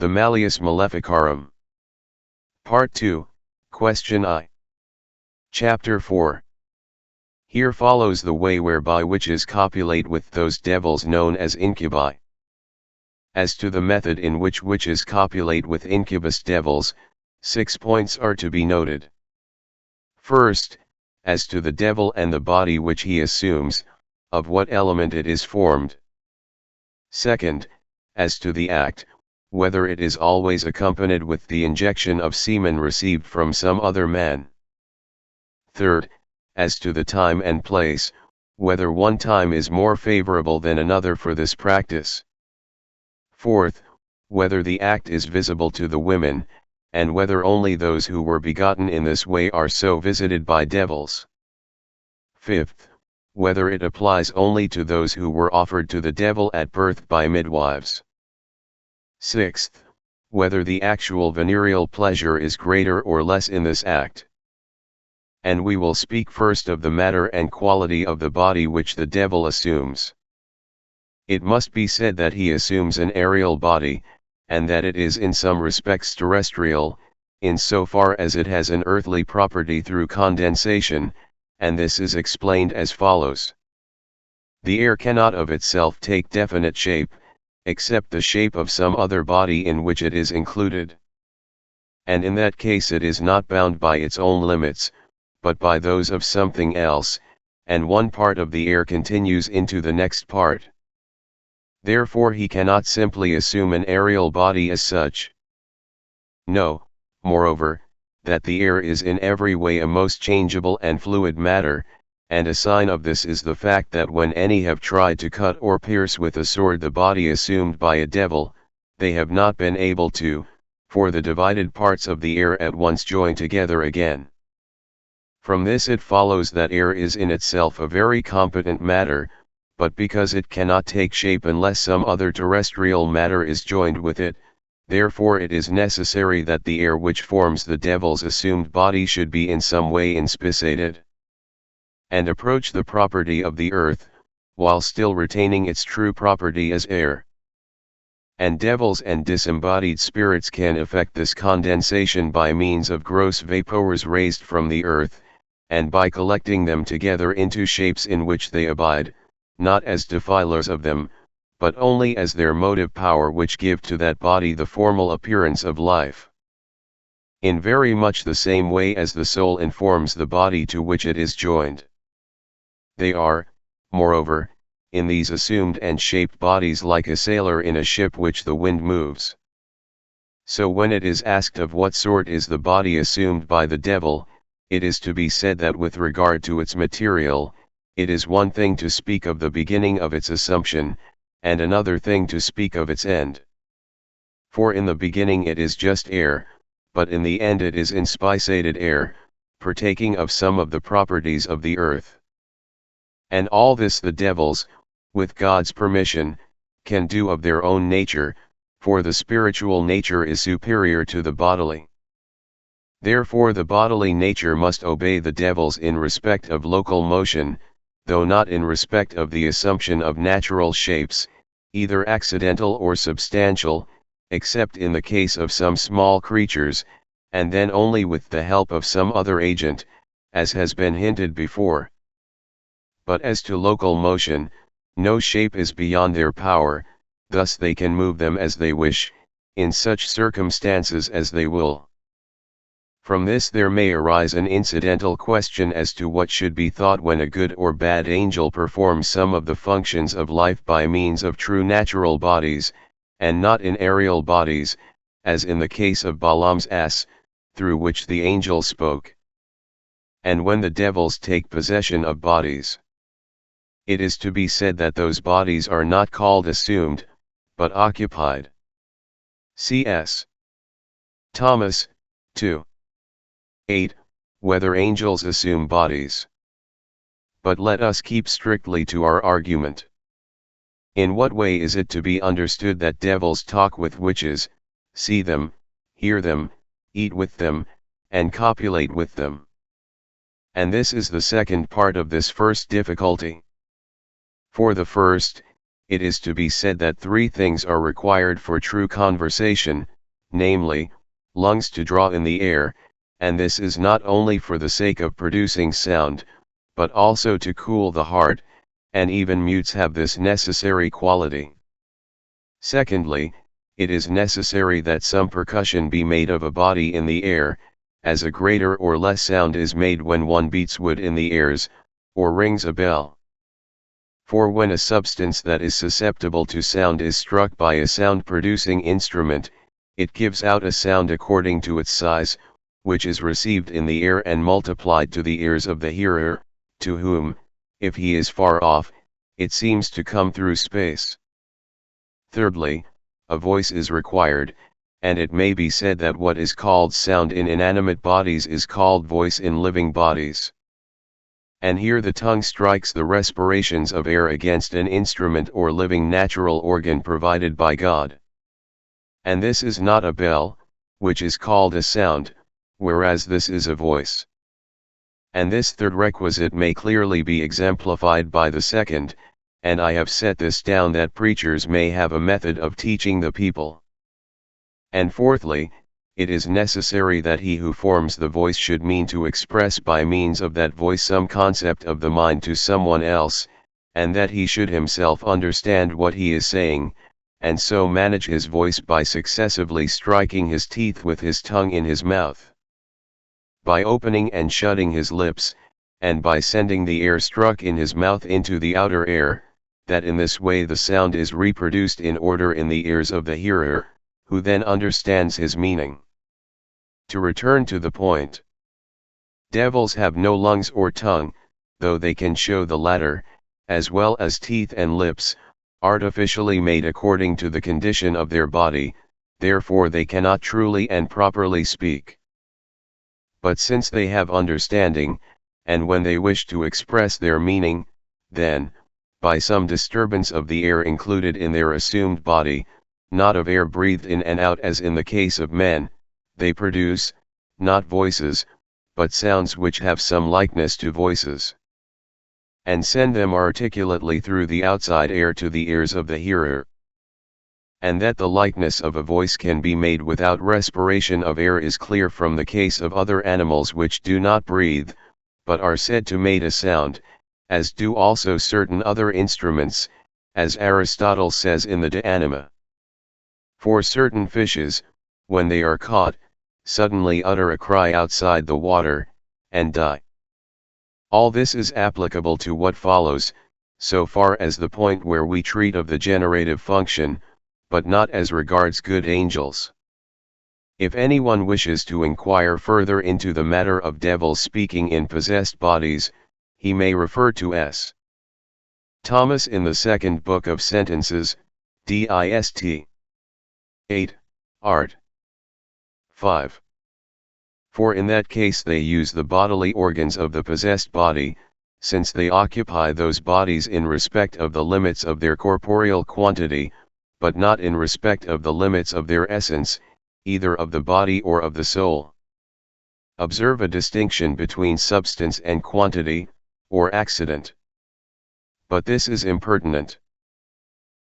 The Malleus Maleficarum. Part 2, Question I. Chapter 4. Here follows the way whereby witches copulate with those devils known as Incubi. As to the method in which witches copulate with incubus devils, 6 points are to be noted. First, as to the devil and the body which he assumes, of what element it is formed. Second, as to the act, whether it is always accompanied with the injection of semen received from some other man. Third, as to the time and place, whether one time is more favorable than another for this practice. Fourth, whether the act is visible to the women, and whether only those who were begotten in this way are so visited by devils. Fifth, whether it applies only to those who were offered to the devil at birth by midwives. Sixth, whether the actual venereal pleasure is greater or less in this act. And we will speak first of the matter and quality of the body which the devil assumes. It must be said that he assumes an aerial body, and that it is in some respects terrestrial, in so far as it has an earthly property through condensation, and this is explained as follows. The air cannot of itself take definite shape, except the shape of some other body in which it is included. And in that case it is not bound by its own limits, but by those of something else, and one part of the air continues into the next part. Therefore he cannot simply assume an aerial body as such. Know, moreover, that the air is in every way a most changeable and fluid matter, and a sign of this is the fact that when any have tried to cut or pierce with a sword the body assumed by a devil, they have not been able to, for the divided parts of the air at once join together again. From this it follows that air is in itself a very competent matter, but because it cannot take shape unless some other terrestrial matter is joined with it, therefore it is necessary that the air which forms the devil's assumed body should be in some way inspissated, and approach the property of the earth, while still retaining its true property as air. And devils and disembodied spirits can effect this condensation by means of gross vapors raised from the earth, and by collecting them together into shapes in which they abide, not as defilers of them, but only as their motive power which give to that body the formal appearance of life. In very much the same way as the soul informs the body to which it is joined. They are, moreover, in these assumed and shaped bodies like a sailor in a ship which the wind moves. So when it is asked of what sort is the body assumed by the devil, it is to be said that with regard to its material, it is one thing to speak of the beginning of its assumption, and another thing to speak of its end. For in the beginning it is just air, but in the end it is inspissated air, partaking of some of the properties of the earth. And all this the devils, with God's permission, can do of their own nature, for the spiritual nature is superior to the bodily. Therefore the bodily nature must obey the devils in respect of local motion, though not in respect of the assumption of natural shapes, either accidental or substantial, except in the case of some small creatures, and then only with the help of some other agent, as has been hinted before. But as to local motion, no shape is beyond their power, thus they can move them as they wish, in such circumstances as they will. From this there may arise an incidental question as to what should be thought when a good or bad angel performs some of the functions of life by means of true natural bodies, and not in aerial bodies, as in the case of Balaam's ass, through which the angel spoke. And when the devils take possession of bodies, it is to be said that those bodies are not called assumed, but occupied. C.S. Thomas, 2. 8. Whether angels assume bodies. But let us keep strictly to our argument. In what way is it to be understood that devils talk with witches, see them, hear them, eat with them, and copulate with them? And this is the second part of this first difficulty. For the first, it is to be said that three things are required for true conversation, namely, lungs to draw in the air, and this is not only for the sake of producing sound, but also to cool the heart, and even mutes have this necessary quality. Secondly, it is necessary that some percussion be made of a body in the air, as a greater or less sound is made when one beats wood in the airs, or rings a bell. For when a substance that is susceptible to sound is struck by a sound-producing instrument, it gives out a sound according to its size, which is received in the air and multiplied to the ears of the hearer, to whom, if he is far off, it seems to come through space. Thirdly, a voice is required, and it may be said that what is called sound in inanimate bodies is called voice in living bodies. And here the tongue strikes the respirations of air against an instrument or living natural organ provided by God. And this is not a bell, which is called a sound, whereas this is a voice. And this third requisite may clearly be exemplified by the second, and I have set this down that preachers may have a method of teaching the people. And fourthly, it is necessary that he who forms the voice should mean to express by means of that voice some concept of the mind to someone else, and that he should himself understand what he is saying, and so manage his voice by successively striking his teeth with his tongue in his mouth, by opening and shutting his lips, and by sending the air struck in his mouth into the outer air, that in this way the sound is reproduced in order in the ears of the hearer, who then understands his meaning. To return to the point, devils have no lungs or tongue, though they can show the latter, as well as teeth and lips, artificially made according to the condition of their body, therefore they cannot truly and properly speak. But since they have understanding, and when they wish to express their meaning, then, by some disturbance of the air included in their assumed body, not of air breathed in and out as in the case of men, they produce, not voices, but sounds which have some likeness to voices, and send them articulately through the outside air to the ears of the hearer. And that the likeness of a voice can be made without respiration of air is clear from the case of other animals which do not breathe, but are said to make a sound, as do also certain other instruments, as Aristotle says in the De Anima. For certain fishes, when they are caught, suddenly utter a cry outside the water, and die. All this is applicable to what follows, so far as the point where we treat of the generative function, but not as regards good angels. If anyone wishes to inquire further into the matter of devils speaking in possessed bodies, he may refer to S. Thomas in the second book of Sentences, Dist. 8, Art. 5. For in that case they use the bodily organs of the possessed body, since they occupy those bodies in respect of the limits of their corporeal quantity, but not in respect of the limits of their essence, either of the body or of the soul. Observe a distinction between substance and quantity, or accident. But this is impertinent.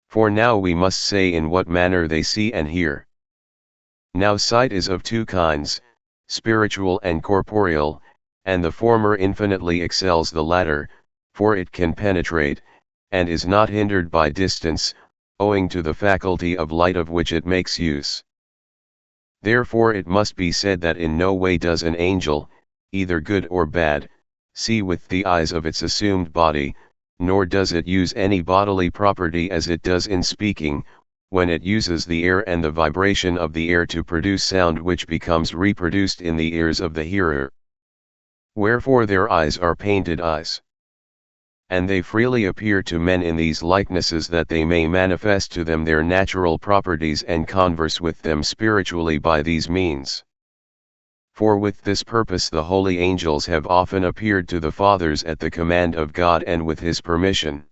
For now we must say in what manner they see and hear. Now sight is of two kinds, spiritual and corporeal, and the former infinitely excels the latter, for it can penetrate, and is not hindered by distance, owing to the faculty of light of which it makes use. Therefore it must be said that in no way does an angel, either good or bad, see with the eyes of its assumed body, nor does it use any bodily property as it does in speaking, when it uses the air and the vibration of the air to produce sound which becomes reproduced in the ears of the hearer. Wherefore their eyes are painted eyes. And they freely appear to men in these likenesses that they may manifest to them their natural properties and converse with them spiritually by these means. For with this purpose the holy angels have often appeared to the fathers at the command of God and with his permission.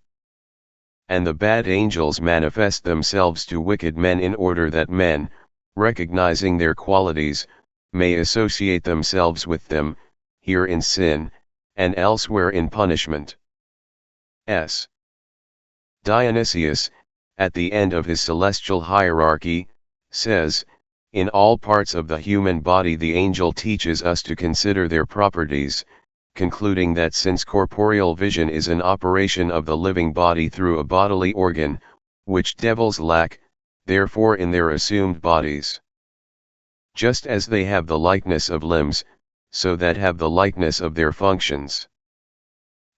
And the bad angels manifest themselves to wicked men in order that men, recognizing their qualities, may associate themselves with them, here in sin, and elsewhere in punishment. S. Dionysius, at the end of his celestial hierarchy, says, "In all parts of the human body the angel teaches us to consider their properties, concluding that since corporeal vision is an operation of the living body through a bodily organ, which devils lack, therefore in their assumed bodies, just as they have the likeness of limbs, so that have the likeness of their functions.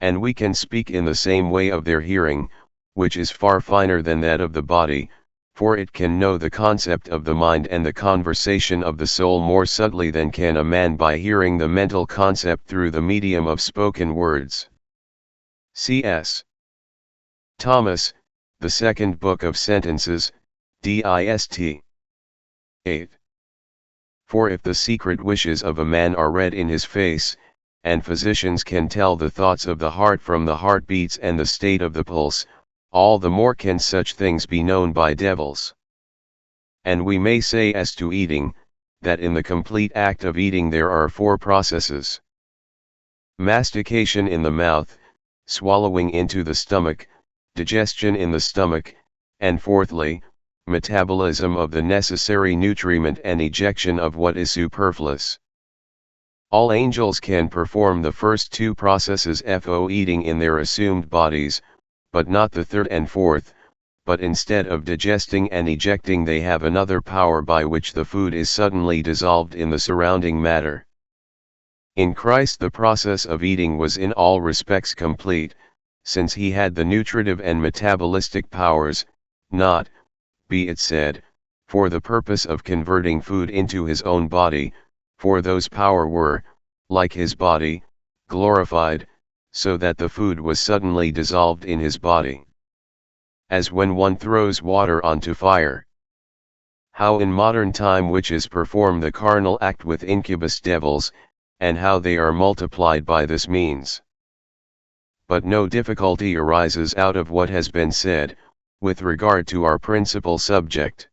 And we can speak in the same way of their hearing, which is far finer than that of the body, for it can know the concept of the mind and the conversation of the soul more subtly than can a man by hearing the mental concept through the medium of spoken words." C.S. Thomas, The Second Book of Sentences, Dist. 8. For if the secret wishes of a man are read in his face, and physicians can tell the thoughts of the heart from the heartbeats and the state of the pulse, all the more can such things be known by devils. And we may say as to eating, that in the complete act of eating there are 4 processes: mastication in the mouth, swallowing into the stomach, digestion in the stomach, and fourthly, metabolism of the necessary nutriment and ejection of what is superfluous. All angels can perform the first 2 processes, eating in their assumed bodies, but not the third and fourth, but instead of digesting and ejecting they have another power by which the food is suddenly dissolved in the surrounding matter. In Christ the process of eating was in all respects complete, since he had the nutritive and metabolistic powers, not, be it said, for the purpose of converting food into his own body, for those power were, like his body, glorified, so that the food was suddenly dissolved in his body. As when one throws water onto fire. How in modern time witches perform the carnal act with incubus devils, and how they are multiplied by this means. But no difficulty arises out of what has been said, with regard to our principal subject,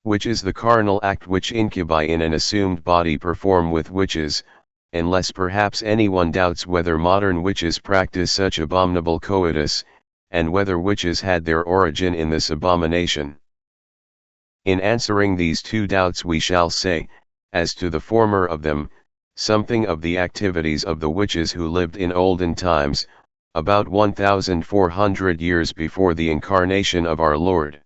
which is the carnal act which incubi in an assumed body perform with witches, unless perhaps anyone doubts whether modern witches practice such abominable coitus, and whether witches had their origin in this abomination. In answering these 2 doubts we shall say, as to the former of them, something of the activities of the witches who lived in olden times, about 1,400 years before the incarnation of our Lord.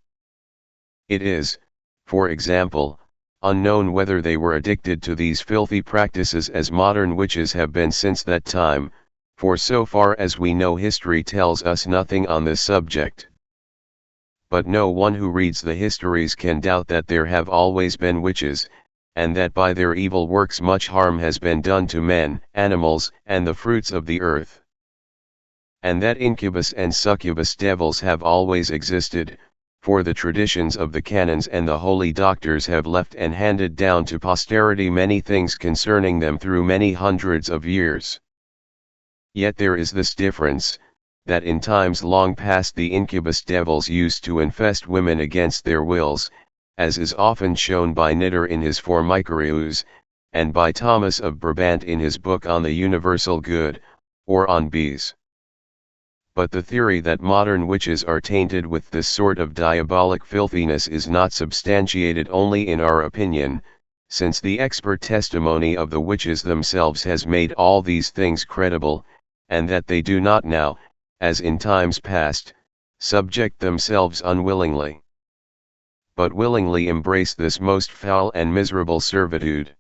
It is, for example, unknown whether they were addicted to these filthy practices as modern witches have been since that time, for so far as we know history tells us nothing on this subject. But no one who reads the histories can doubt that there have always been witches, and that by their evil works much harm has been done to men, animals, and the fruits of the earth. And that incubus and succubus devils have always existed, for the traditions of the canons and the holy doctors have left and handed down to posterity many things concerning them through many hundreds of years. Yet there is this difference, that in times long past the incubus devils used to infest women against their wills, as is often shown by Nitter in his Formicarius, and by Thomas of Brabant in his book on the Universal Good, or on bees. But the theory that modern witches are tainted with this sort of diabolic filthiness is not substantiated only in our opinion, since the expert testimony of the witches themselves has made all these things credible, and that they do not now, as in times past, subject themselves unwillingly, but willingly embrace this most foul and miserable servitude.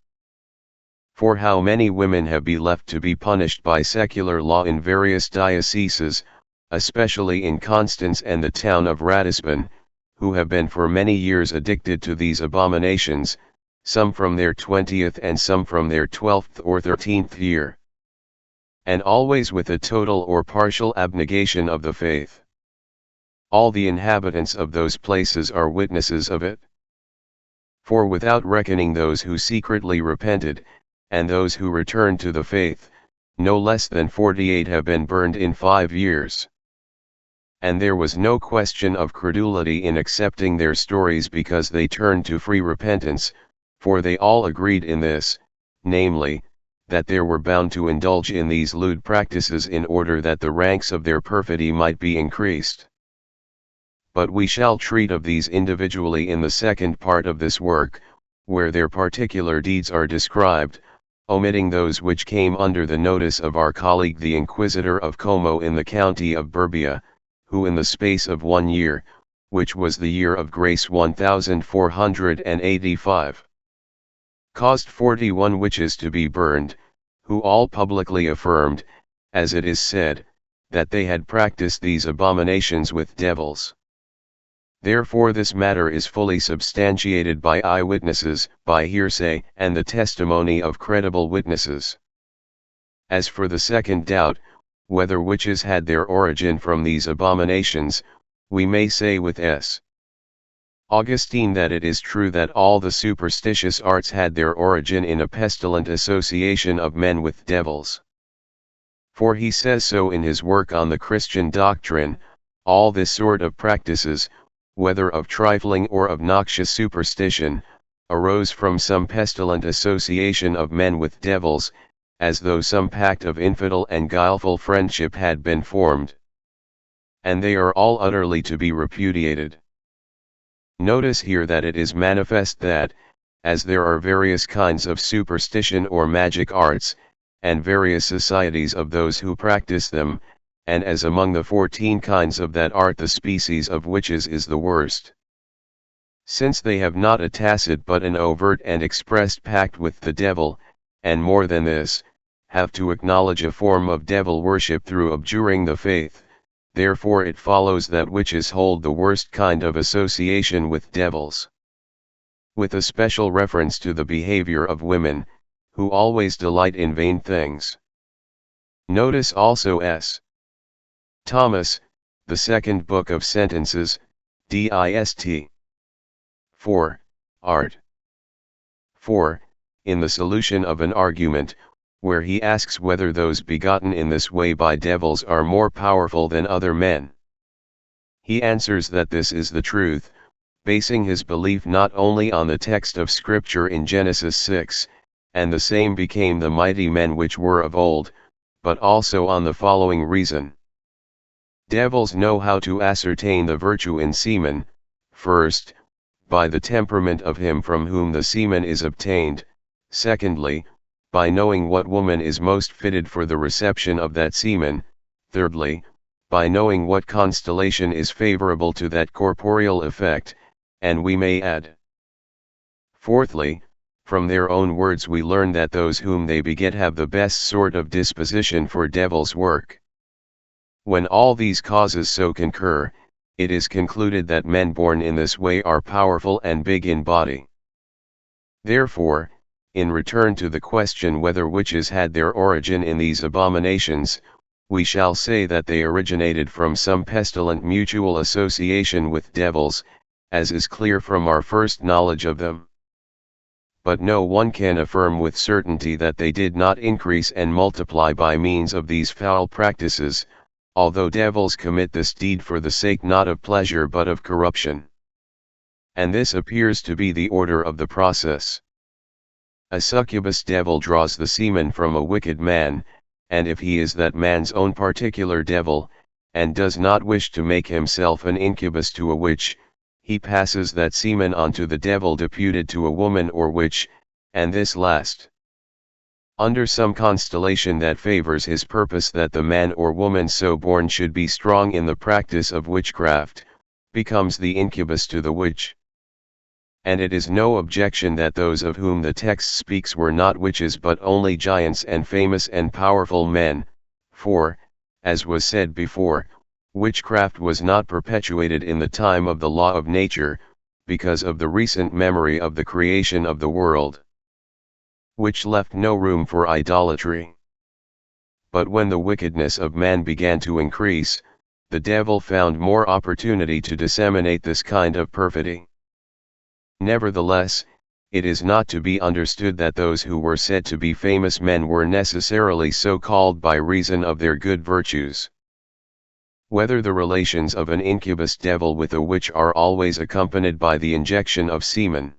For how many women have been left to be punished by secular law in various dioceses, especially in Constance and the town of Ratisbon, who have been for many years addicted to these abominations, some from their 20th and some from their 12th or 13th year. And always with a total or partial abnegation of the faith. All the inhabitants of those places are witnesses of it. For without reckoning those who secretly repented, and those who returned to the faith, no less than 48 have been burned in 5 years. And there was no question of credulity in accepting their stories because they turned to free repentance, for they all agreed in this, namely, that they were bound to indulge in these lewd practices in order that the ranks of their perfidy might be increased. but we shall treat of these individually in the second part of this work, where their particular deeds are described, omitting those which came under the notice of our colleague the Inquisitor of Como in the county of Burbia, who in the space of 1 year, which was the year of grace 1485, caused 41 witches to be burned, who all publicly affirmed, as it is said, that they had practiced these abominations with devils. Therefore this matter is fully substantiated by eyewitnesses, by hearsay, and the testimony of credible witnesses. As for the second doubt, whether witches had their origin from these abominations, we may say with S. Augustine that it is true that all the superstitious arts had their origin in a pestilent association of men with devils. For he says so in his work on the Christian doctrine, all this sort of practices, whether of trifling or of noxious superstition, arose from some pestilent association of men with devils, as though some pact of infidel and guileful friendship had been formed. And they are all utterly to be repudiated. Notice here that it is manifest that, as there are various kinds of superstition or magic arts, and various societies of those who practice them, and as among the 14 kinds of that art the species of witches is the worst. Since they have not a tacit but an overt and expressed pact with the devil, and more than this, have to acknowledge a form of devil worship through abjuring the faith, therefore it follows that witches hold the worst kind of association with devils. With a special reference to the behavior of women, who always delight in vain things. Notice also S. Thomas, the second book of Sentences, dist. 4. Art. 4. In the solution of an argument, where he asks whether those begotten in this way by devils are more powerful than other men. He answers that this is the truth, basing his belief not only on the text of Scripture in Genesis 6, and the same became the mighty men which were of old, but also on the following reason. Devils know how to ascertain the virtue in semen, first, by the temperament of him from whom the semen is obtained, secondly, by knowing what woman is most fitted for the reception of that semen, thirdly, by knowing what constellation is favorable to that corporeal effect, and we may add, fourthly, from their own words we learn that those whom they beget have the best sort of disposition for devil's work. When all these causes so concur, it is concluded that men born in this way are powerful and big in body. Therefore, in return to the question whether witches had their origin in these abominations, we shall say that they originated from some pestilent mutual association with devils, as is clear from our first knowledge of them. But no one can affirm with certainty that they did not increase and multiply by means of these foul practices, although devils commit this deed for the sake not of pleasure but of corruption. And this appears to be the order of the process. A succubus devil draws the semen from a wicked man, and if he is that man's own particular devil, and does not wish to make himself an incubus to a witch, he passes that semen on to the devil deputed to a woman or witch, and this last, under some constellation that favors his purpose that the man or woman so born should be strong in the practice of witchcraft, becomes the incubus to the witch. And it is no objection that those of whom the text speaks were not witches but only giants and famous and powerful men, for, as was said before, witchcraft was not perpetuated in the time of the law of nature, because of the recent memory of the creation of the world, which left no room for idolatry. But when the wickedness of man began to increase, the devil found more opportunity to disseminate this kind of perfidy. Nevertheless, it is not to be understood that those who were said to be famous men were necessarily so called by reason of their good virtues. Whether the relations of an incubus devil with a witch are always accompanied by the injection of semen.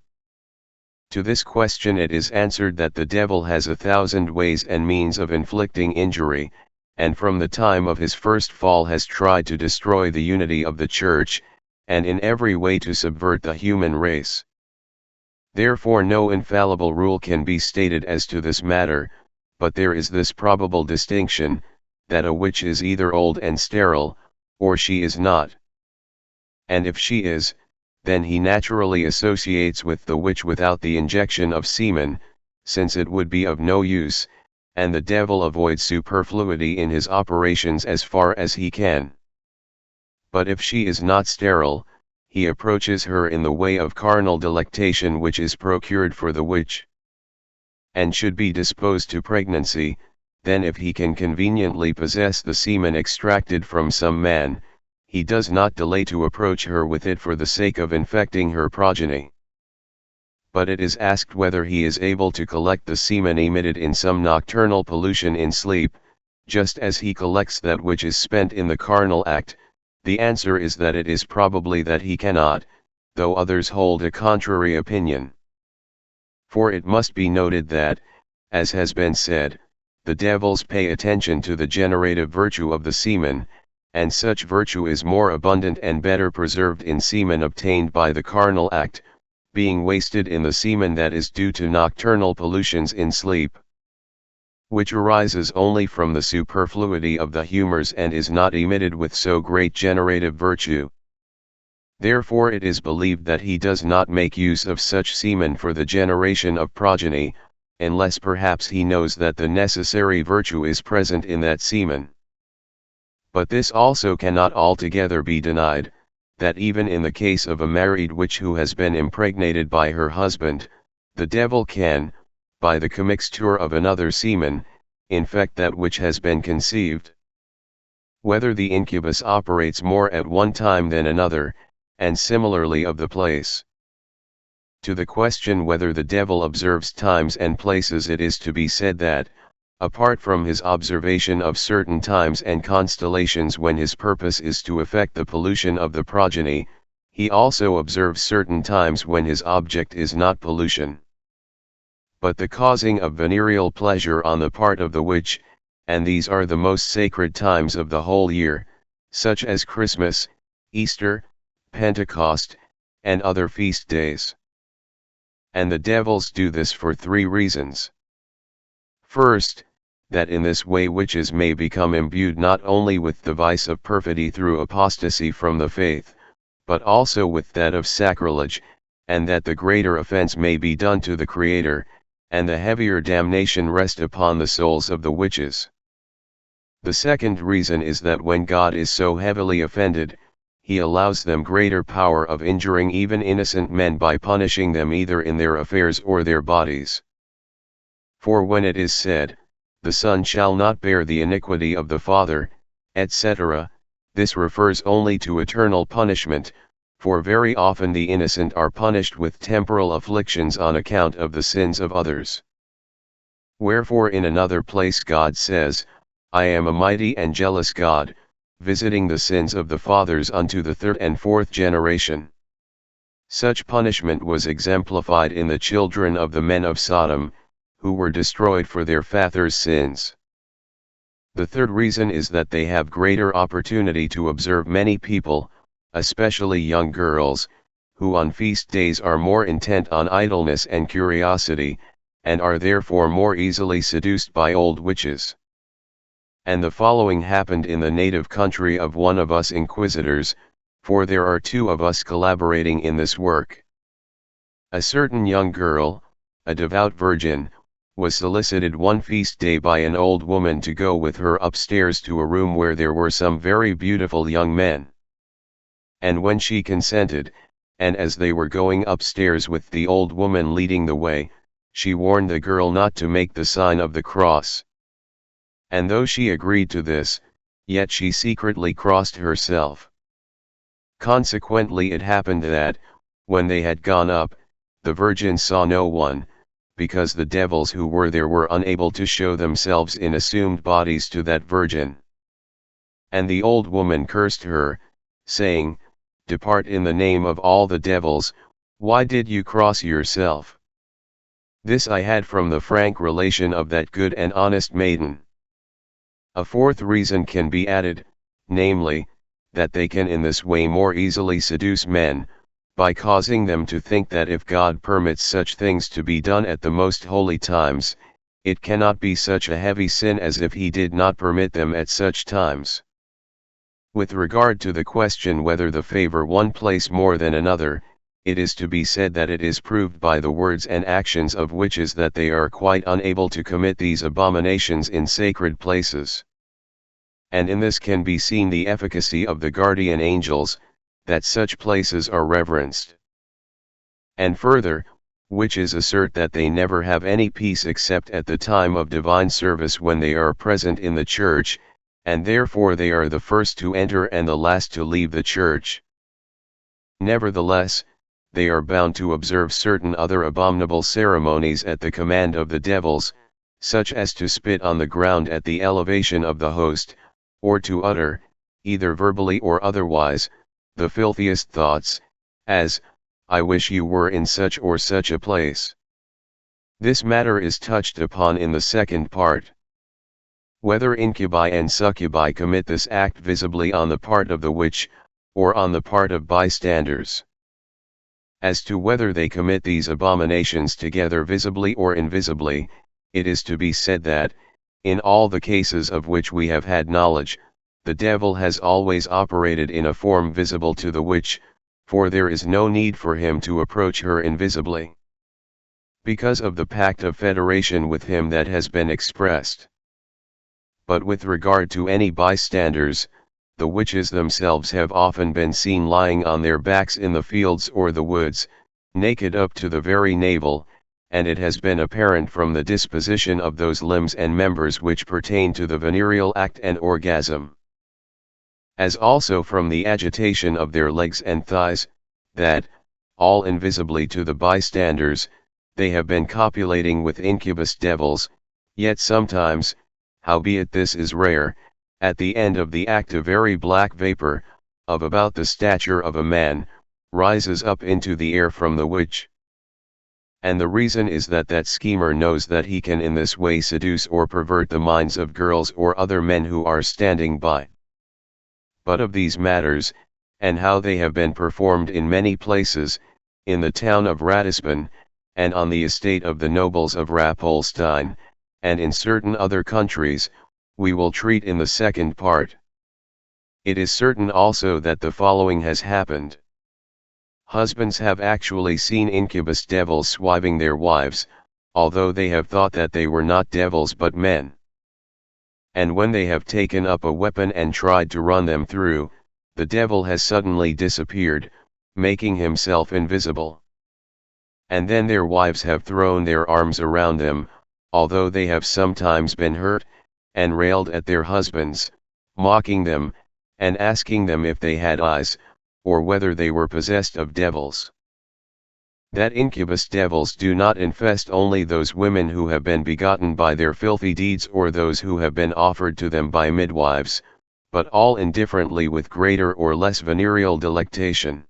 To this question it is answered that the devil has 1,000 ways and means of inflicting injury, and from the time of his first fall has tried to destroy the unity of the Church, and in every way to subvert the human race. Therefore no infallible rule can be stated as to this matter, but there is this probable distinction, that a witch is either old and sterile, or she is not. And if she is, then he naturally associates with the witch without the injection of semen, since it would be of no use, and the devil avoids superfluity in his operations as far as he can. But if she is not sterile, he approaches her in the way of carnal delectation which is procured for the witch, and should be disposed to pregnancy, then if he can conveniently possess the semen extracted from some man, he does not delay to approach her with it for the sake of infecting her progeny. But it is asked whether he is able to collect the semen emitted in some nocturnal pollution in sleep, just as he collects that which is spent in the carnal act. The answer is that it is probably that he cannot, though others hold a contrary opinion. For it must be noted that, as has been said, the devils pay attention to the generative virtue of the semen, and such virtue is more abundant and better preserved in semen obtained by the carnal act, being wasted in the semen that is due to nocturnal pollutions in sleep, which arises only from the superfluity of the humors and is not emitted with so great generative virtue. Therefore it is believed that he does not make use of such semen for the generation of progeny, unless perhaps he knows that the necessary virtue is present in that semen. But this also cannot altogether be denied, that even in the case of a married witch who has been impregnated by her husband, the devil can, by the commixture of another semen, infect that which has been conceived. Whether the incubus operates more at one time than another, and similarly of the place. To the question whether the devil observes times and places, it is to be said that, apart from his observation of certain times and constellations when his purpose is to effect the pollution of the progeny, he also observes certain times when his object is not pollution, but the causing of venereal pleasure on the part of the witch, and these are the most sacred times of the whole year, such as Christmas, Easter, Pentecost, and other feast days. And the devils do this for 3 reasons. First, that in this way witches may become imbued not only with the vice of perfidy through apostasy from the faith, but also with that of sacrilege, and that the greater offense may be done to the Creator, and the heavier damnation rest upon the souls of the witches. The second reason is that when God is so heavily offended, he allows them greater power of injuring even innocent men by punishing them either in their affairs or their bodies. For when it is said, "The Son shall not bear the iniquity of the Father," etc., this refers only to eternal punishment, for very often the innocent are punished with temporal afflictions on account of the sins of others. Wherefore in another place God says, "I am a mighty and jealous God, visiting the sins of the fathers unto the 3rd and 4th generation." Such punishment was exemplified in the children of the men of Sodom, who were destroyed for their fathers' sins. The third reason is that they have greater opportunity to observe many people, especially young girls, who on feast days are more intent on idleness and curiosity, and are therefore more easily seduced by old witches. And the following happened in the native country of one of us inquisitors, for there are 2 of us collaborating in this work. A certain young girl, a devout virgin, was solicited one feast day by an old woman to go with her upstairs to a room where there were some very beautiful young men. And when she consented, and as they were going upstairs with the old woman leading the way, she warned the girl not to make the sign of the cross. And though she agreed to this, yet she secretly crossed herself. Consequently it happened that, when they had gone up, the virgin saw no one, because the devils who were there were unable to show themselves in assumed bodies to that virgin. And the old woman cursed her, saying, "Depart in the name of all the devils, why did you cross yourself?" This I had from the frank relation of that good and honest maiden. A fourth reason can be added, namely, that they can in this way more easily seduce men, by causing them to think that if God permits such things to be done at the most holy times, it cannot be such a heavy sin as if he did not permit them at such times. With regard to the question whether they favor one place more than another, it is to be said that it is proved by the words and actions of witches that they are quite unable to commit these abominations in sacred places. And in this can be seen the efficacy of the guardian angels, that such places are reverenced. And further, witches assert that they never have any peace except at the time of divine service when they are present in the church, and therefore they are the first to enter and the last to leave the church. Nevertheless, they are bound to observe certain other abominable ceremonies at the command of the devils, such as to spit on the ground at the elevation of the host, or to utter, either verbally or otherwise, the filthiest thoughts, as, "I wish you were in such or such a place." This matter is touched upon in the second part. Whether incubi and succubi commit this act visibly on the part of the witch, or on the part of bystanders. As to whether they commit these abominations together visibly or invisibly, it is to be said that, in all the cases of which we have had knowledge, the devil has always operated in a form visible to the witch, for there is no need for him to approach her invisibly, because of the pact of federation with him that has been expressed. But with regard to any bystanders, the witches themselves have often been seen lying on their backs in the fields or the woods, naked up to the very navel, and it has been apparent from the disposition of those limbs and members which pertain to the venereal act and orgasm, as also from the agitation of their legs and thighs, that, all invisibly to the bystanders, they have been copulating with incubus devils, yet sometimes, howbeit this is rare, at the end of the act a very black vapor, of about the stature of a man, rises up into the air from the witch. And the reason is that that schemer knows that he can in this way seduce or pervert the minds of girls or other men who are standing by. But of these matters, and how they have been performed in many places, in the town of Ratisbon, and on the estate of the nobles of Rapolstein, and in certain other countries, we will treat in the second part. It is certain also that the following has happened. Husbands have actually seen incubus devils swiving their wives, although they have thought that they were not devils but men. And when they have taken up a weapon and tried to run them through, the devil has suddenly disappeared, making himself invisible. And then their wives have thrown their arms around them, although they have sometimes been hurt, and railed at their husbands, mocking them, and asking them if they had eyes, or whether they were possessed of devils. That incubus devils do not infest only those women who have been begotten by their filthy deeds or those who have been offered to them by midwives, but all indifferently with greater or less venereal delectation.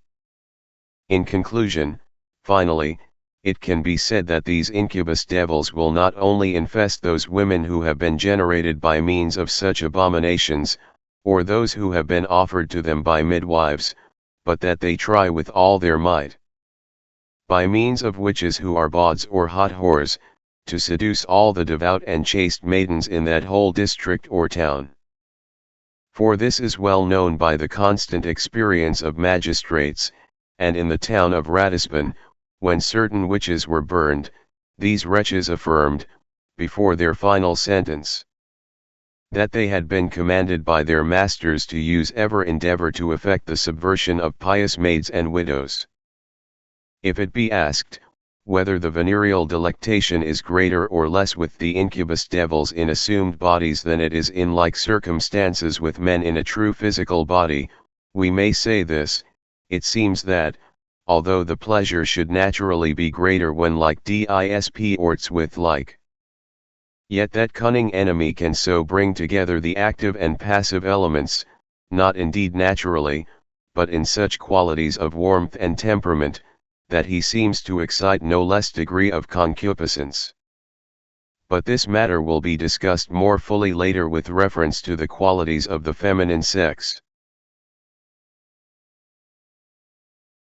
In conclusion, finally, it can be said that these incubus devils will not only infest those women who have been generated by means of such abominations, or those who have been offered to them by midwives, but that they try with all their might, by means of witches who are bawds or hot whores, to seduce all the devout and chaste maidens in that whole district or town. For this is well known by the constant experience of magistrates, and in the town of Ratisbon, when certain witches were burned, these wretches affirmed, before their final sentence, that they had been commanded by their masters to use every endeavor to effect the subversion of pious maids and widows. If it be asked, whether the venereal delectation is greater or less with the incubus devils in assumed bodies than it is in like circumstances with men in a true physical body, we may say this: it seems that, although the pleasure should naturally be greater when like disp orts with like, yet that cunning enemy can so bring together the active and passive elements, not indeed naturally, but in such qualities of warmth and temperament, that he seems to excite no less degree of concupiscence. But this matter will be discussed more fully later with reference to the qualities of the feminine sex.